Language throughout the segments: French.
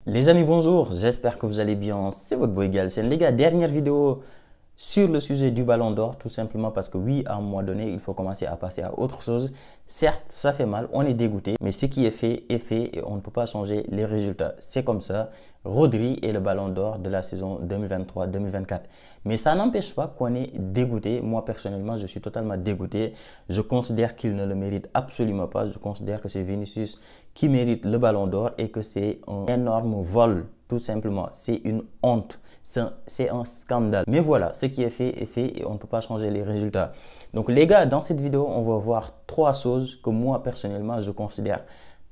Les amis, bonjour, j'espère que vous allez bien, c'est votre boy Galsen. Les gars, dernière vidéo sur le sujet du ballon d'or, tout simplement parce que oui, à un moment donné, il faut commencer à passer à autre chose. Certes, ça fait mal, on est dégoûté, mais ce qui est fait et on ne peut pas changer les résultats. C'est comme ça, Rodri est le ballon d'or de la saison 2023-2024. Mais ça n'empêche pas qu'on est dégoûté. Moi, personnellement, je suis totalement dégoûté. Je considère qu'il ne le mérite absolument pas. Je considère que c'est Vinicius qui mérite le ballon d'or et que c'est un énorme vol, tout simplement. C'est une honte. C'est un scandale. Mais voilà, ce qui est fait et on ne peut pas changer les résultats. Donc les gars, dans cette vidéo, on va voir trois choses que moi, personnellement, je considère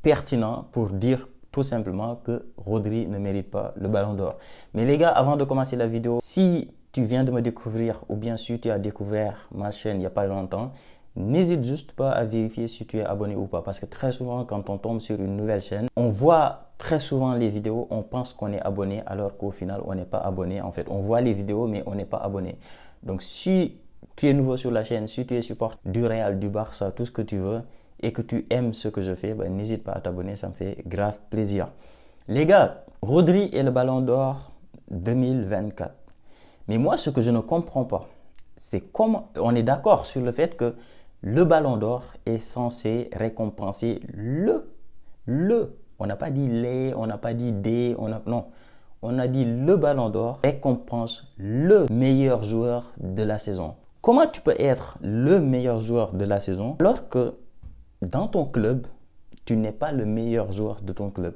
pertinentes pour dire tout simplement que Rodri ne mérite pas le ballon d'or. Mais les gars, avant de commencer la vidéo, si tu viens de me découvrir ou bien si tu as découvert ma chaîne il n'y a pas longtemps, n'hésite juste pas à vérifier si tu es abonné ou pas. Parce que très souvent, quand on tombe sur une nouvelle chaîne, on voit très souvent les vidéos, on pense qu'on est abonné alors qu'au final, on n'est pas abonné. En fait, on voit les vidéos, mais on n'est pas abonné. Donc, si tu es nouveau sur la chaîne, si tu es supporter du Real, du Barça, tout ce que tu veux, et que tu aimes ce que je fais, ben, n'hésite pas à t'abonner, ça me fait grave plaisir. Les gars, Rodri est le ballon d'or 2024. Mais moi, ce que je ne comprends pas, c'est comment on est d'accord sur le fait que le ballon d'or est censé récompenser on n'a pas dit les, on n'a pas dit des, non. On a dit le ballon d'or récompense le meilleur joueur de la saison. Comment tu peux être le meilleur joueur de la saison alors que dans ton club, tu n'es pas le meilleur joueur de ton club?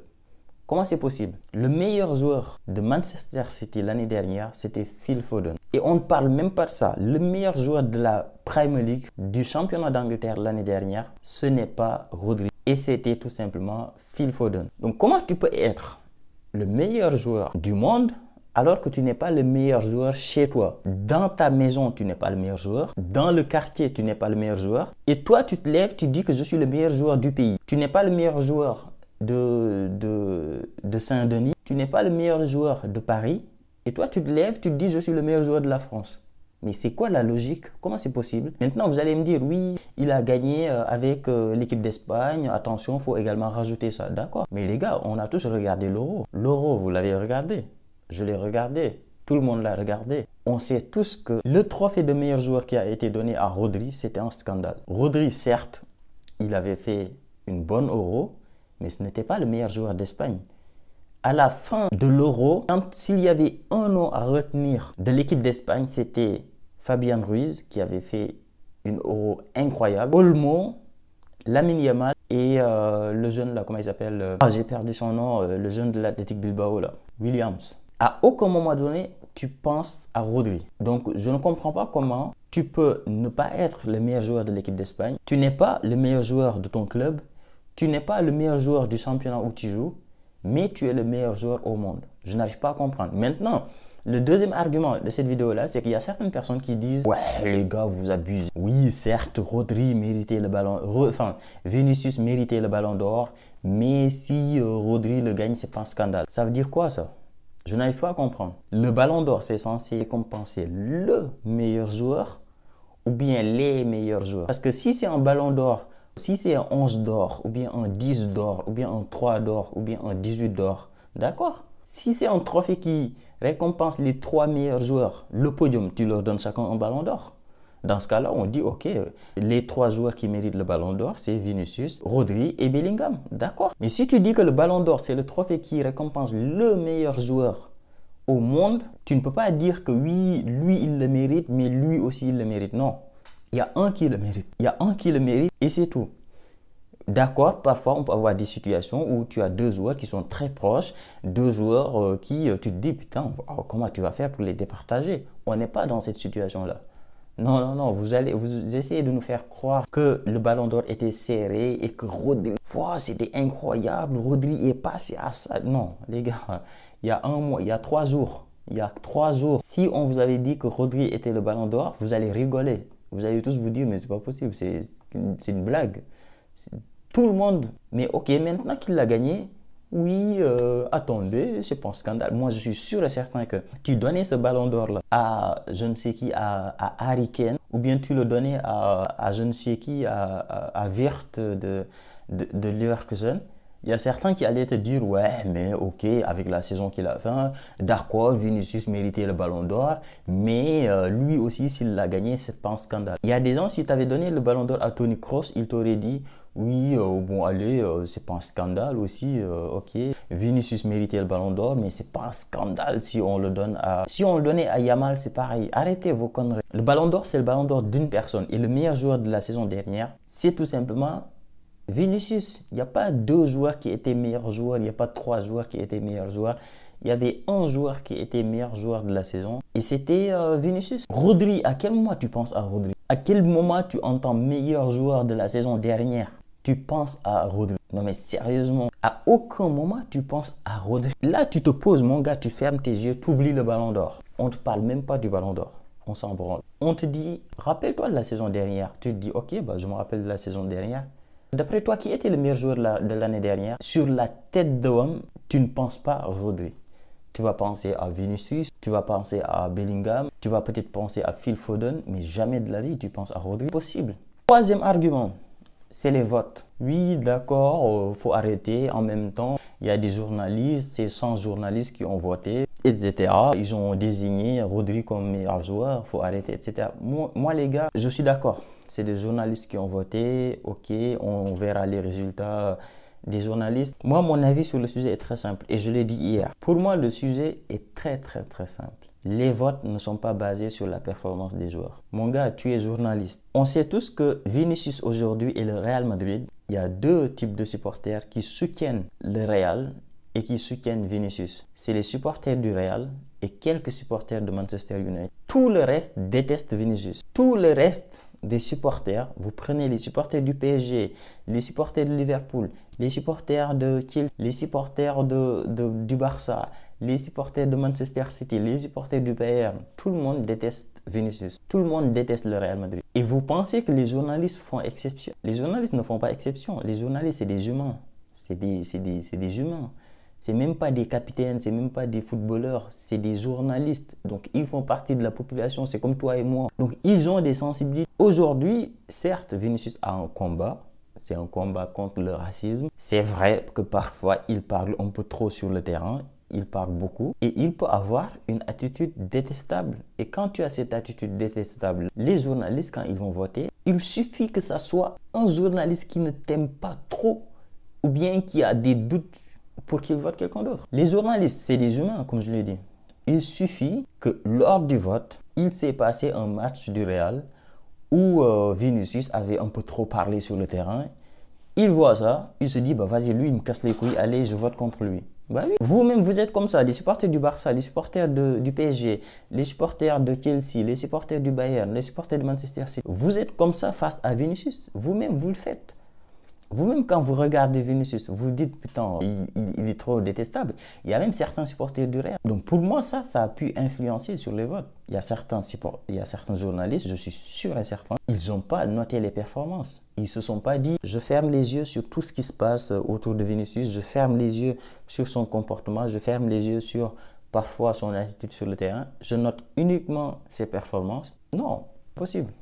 Comment c'est possible? Le meilleur joueur de Manchester City l'année dernière, c'était Phil Foden. Et on ne parle même pas de ça. Le meilleur joueur de la Premier League, du championnat d'Angleterre l'année dernière, ce n'est pas Rodri. Et c'était tout simplement Phil Foden. Donc comment tu peux être le meilleur joueur du monde alors que tu n'es pas le meilleur joueur chez toi? Dans ta maison, tu n'es pas le meilleur joueur. Dans le quartier, tu n'es pas le meilleur joueur. Et toi, tu te lèves, tu dis que je suis le meilleur joueur du pays. Tu n'es pas le meilleur joueur de Saint-Denis. Tu n'es pas le meilleur joueur de Paris. Et toi, tu te lèves, tu te dis je suis le meilleur joueur de la France. Mais c'est quoi la logique? Comment c'est possible? Maintenant, vous allez me dire, oui, il a gagné avec l'équipe d'Espagne. Attention, il faut également rajouter ça. D'accord. Mais les gars, on a tous regardé l'Euro. L'Euro, vous l'avez regardé. Je l'ai regardé. Tout le monde l'a regardé. On sait tous que le trophée de meilleur joueur qui a été donné à Rodri, c'était un scandale. Rodri, certes, il avait fait une bonne Euro, mais ce n'était pas le meilleur joueur d'Espagne. À la fin de l'Euro, s'il y avait un nom à retenir de l'équipe d'Espagne, c'était Fabian Ruiz qui avait fait une Euro incroyable. Olmo, Lamine Yamal et le jeune là, comment il s'appelle? J'ai perdu son nom, le jeune de l'Athletic Bilbao là, Williams. À aucun moment donné, tu penses à Rodri. Donc, je ne comprends pas comment tu peux ne pas être le meilleur joueur de l'équipe d'Espagne. Tu n'es pas le meilleur joueur de ton club. Tu n'es pas le meilleur joueur du championnat où tu joues, mais tu es le meilleur joueur au monde. Je n'arrive pas à comprendre. Maintenant, le deuxième argument de cette vidéo-là, c'est qu'il y a certaines personnes qui disent « Ouais, les gars, vous abusez. Oui, certes, Rodri méritait le ballon... Enfin, Vinicius méritait le ballon d'or, mais si Rodri le gagne, c'est pas un scandale. » Ça veut dire quoi, ça? Je n'arrive pas à comprendre. Le ballon d'or, c'est censé récompenser le meilleur joueur ou bien les meilleurs joueurs. Parce que si c'est un ballon d'or, si c'est un 11 d'or, ou bien un 10 d'or, ou bien un 3 d'or, ou bien un 18 d'or, d'accord? Si c'est un trophée qui récompense les 3 meilleurs joueurs, le podium, tu leur donnes chacun un ballon d'or. Dans ce cas-là, on dit, ok, les 3 joueurs qui méritent le ballon d'or, c'est Vinicius, Rodri et Bellingham, d'accord? Mais si tu dis que le ballon d'or, c'est le trophée qui récompense le meilleur joueur au monde, tu ne peux pas dire que oui, lui, il le mérite, mais lui aussi, il le mérite. Non. Il y a un qui le mérite. Il y a un qui le mérite et c'est tout. D'accord, parfois on peut avoir des situations où tu as deux joueurs qui sont très proches, deux joueurs qui, tu te dis, putain, comment tu vas faire pour les départager? On n'est pas dans cette situation-là. Non, non, non, vous essayez de nous faire croire que le ballon d'or était serré et que Rodri, wow, c'était incroyable, Rodri est passé à ça. Non, les gars, il y a un mois, il y a 3 jours, si on vous avait dit que Rodri était le ballon d'or, vous allez rigoler. Vous allez tous vous dire, mais c'est pas possible, c'est une blague. Tout le monde. Mais ok, maintenant qu'il l'a gagné, oui, attendez, c'est pas un scandale. Moi, je suis sûr et certain que tu donnais ce ballon d'or-là à je ne sais qui, à Harry Kane, ou bien tu le donnais à je ne sais qui, à Wirtz de Leverkusen, Il y a certains qui allaient te dire, ouais, mais ok, avec la saison qu'il a fait, d'accord, Vinicius méritait le ballon d'or, mais lui aussi, s'il l'a gagné, c'est pas un scandale. Il y a des gens, si tu avais donné le ballon d'or à Toni Kroos, il t'aurait dit, oui, bon, allez, c'est pas un scandale aussi, ok. Vinicius méritait le ballon d'or, mais c'est pas un scandale si on le donne à... Si on le donnait à Yamal, c'est pareil. Arrêtez vos conneries. Le ballon d'or, c'est le ballon d'or d'une personne. Et le meilleur joueur de la saison dernière, c'est tout simplement Vinicius. Il n'y a pas deux joueurs qui étaient meilleurs joueurs, il n'y a pas trois joueurs qui étaient meilleurs joueurs. Il y avait un joueur qui était meilleur joueur de la saison et c'était Vinicius. Rodri, à quel moment tu penses à Rodri? À quel moment tu entends meilleur joueur de la saison dernière? Tu penses à Rodri? Non mais sérieusement, à aucun moment tu penses à Rodri. Là tu te poses mon gars, tu fermes tes yeux, tu oublies le ballon d'or. On ne te parle même pas du ballon d'or. On s'en branle. On te dit, rappelle-toi de la saison dernière. Tu te dis, ok, bah, je me rappelle de la saison dernière. D'après toi, qui était le meilleur joueur de l'année dernière? Sur la tête de homme, tu ne penses pas à Rodri. Tu vas penser à Vinicius, tu vas penser à Bellingham, tu vas peut-être penser à Phil Foden, mais jamais de la vie tu penses à Rodri. Possible. Troisième argument, c'est les votes. Oui, d'accord, faut arrêter. En même temps, il y a des journalistes, c'est 100 journalistes qui ont voté, etc. Ils ont désigné Rodri comme meilleur joueur, faut arrêter, etc. Moi les gars, je suis d'accord. C'est des journalistes qui ont voté, ok, on verra les résultats des journalistes. Moi, mon avis sur le sujet est très simple et je l'ai dit hier. Pour moi, le sujet est très simple. Les votes ne sont pas basés sur la performance des joueurs. Mon gars, tu es journaliste. On sait tous que Vinicius aujourd'hui et le Real Madrid, il y a deux types de supporters qui soutiennent le Real et qui soutiennent Vinicius. C'est les supporters du Real et quelques supporters de Manchester United. Tout le reste déteste Vinicius. Tout le reste des supporters, vous prenez les supporters du PSG, les supporters de Liverpool, les supporters de Chelsea, les supporters du Barça, les supporters de Manchester City, les supporters du Bayern, tout le monde déteste Vinicius. Tout le monde déteste le Real Madrid. Et vous pensez que les journalistes font exception? Les journalistes ne font pas exception. Les journalistes, c'est des humains. C'est des humains. C'est même pas des capitaines, c'est même pas des footballeurs, c'est des journalistes. Donc, ils font partie de la population, c'est comme toi et moi. Donc, ils ont des sensibilités. Aujourd'hui, certes, Vinicius a un combat. C'est un combat contre le racisme. C'est vrai que parfois, il parle un peu trop sur le terrain. Il parle beaucoup. Et il peut avoir une attitude détestable. Et quand tu as cette attitude détestable, les journalistes, quand ils vont voter, il suffit que ça soit un journaliste qui ne t'aime pas trop ou bien qui a des doutes pour qu'il vote quelqu'un d'autre. Les journalistes, c'est des humains, comme je l'ai dit. Il suffit que lors du vote, il s'est passé un match du Real où Vinicius avait un peu trop parlé sur le terrain. Il voit ça, il se dit, bah vas-y, lui, il me casse les couilles, allez, je vote contre lui. Bah oui. Vous-même, vous êtes comme ça, les supporters du Barça, les supporters du PSG, les supporters de Chelsea, les supporters du Bayern, les supporters de Manchester City. Vous êtes comme ça face à Vinicius. Vous-même, vous le faites. Vous-même, quand vous regardez Vinicius, vous dites, putain, il est trop détestable. Il y a même certains supporters du Real. Donc, pour moi, ça a pu influencer sur les votes. Il y a certains journalistes, je suis sûr et certain, ils n'ont pas noté les performances. Ils ne se sont pas dit, je ferme les yeux sur tout ce qui se passe autour de Vinicius, je ferme les yeux sur son comportement, je ferme les yeux sur parfois son attitude sur le terrain. Je note uniquement ses performances. Non, possible.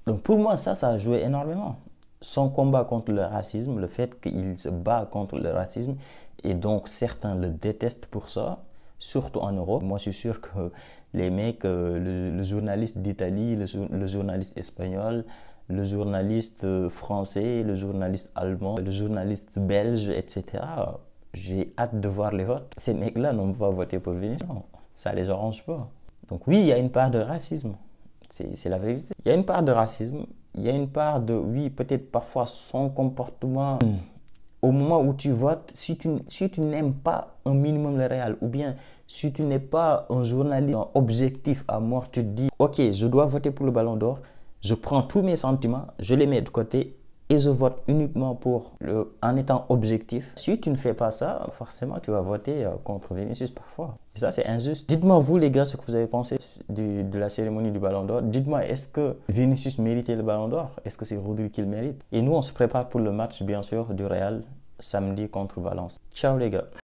Donc, pour moi, ça a joué énormément. Son combat contre le racisme, le fait qu'il se bat contre le racisme et donc certains le détestent pour ça, surtout en Europe. Moi, je suis sûr que les mecs, le journaliste d'Italie, le journaliste espagnol, le journaliste français, le journaliste allemand, le journaliste belge, etc. J'ai hâte de voir les votes. Ces mecs-là n'ont pas voté pour Vinicius. Non, ça les arrange pas. Donc oui, il y a une part de racisme. C'est la vérité. Il y a une part de racisme. Il y a une part de, oui, peut-être parfois son comportement. Au moment où tu votes, si tu n'aimes pas un minimum le Real, ou bien si tu n'es pas un journaliste objectif à mort, tu te dis, ok, je dois voter pour le Ballon d'Or, je prends tous mes sentiments, je les mets de côté et je vote uniquement en étant objectif. Si tu ne fais pas ça, forcément, tu vas voter contre Vinicius parfois. Et ça, c'est injuste. Dites-moi, vous, les gars, ce que vous avez pensé de la cérémonie du Ballon d'Or. Dites-moi, est-ce que Vinicius méritait le Ballon d'Or? Est-ce que c'est Rodri qui le mérite? Et nous, on se prépare pour le match, bien sûr, du Real, samedi contre Valence. Ciao, les gars.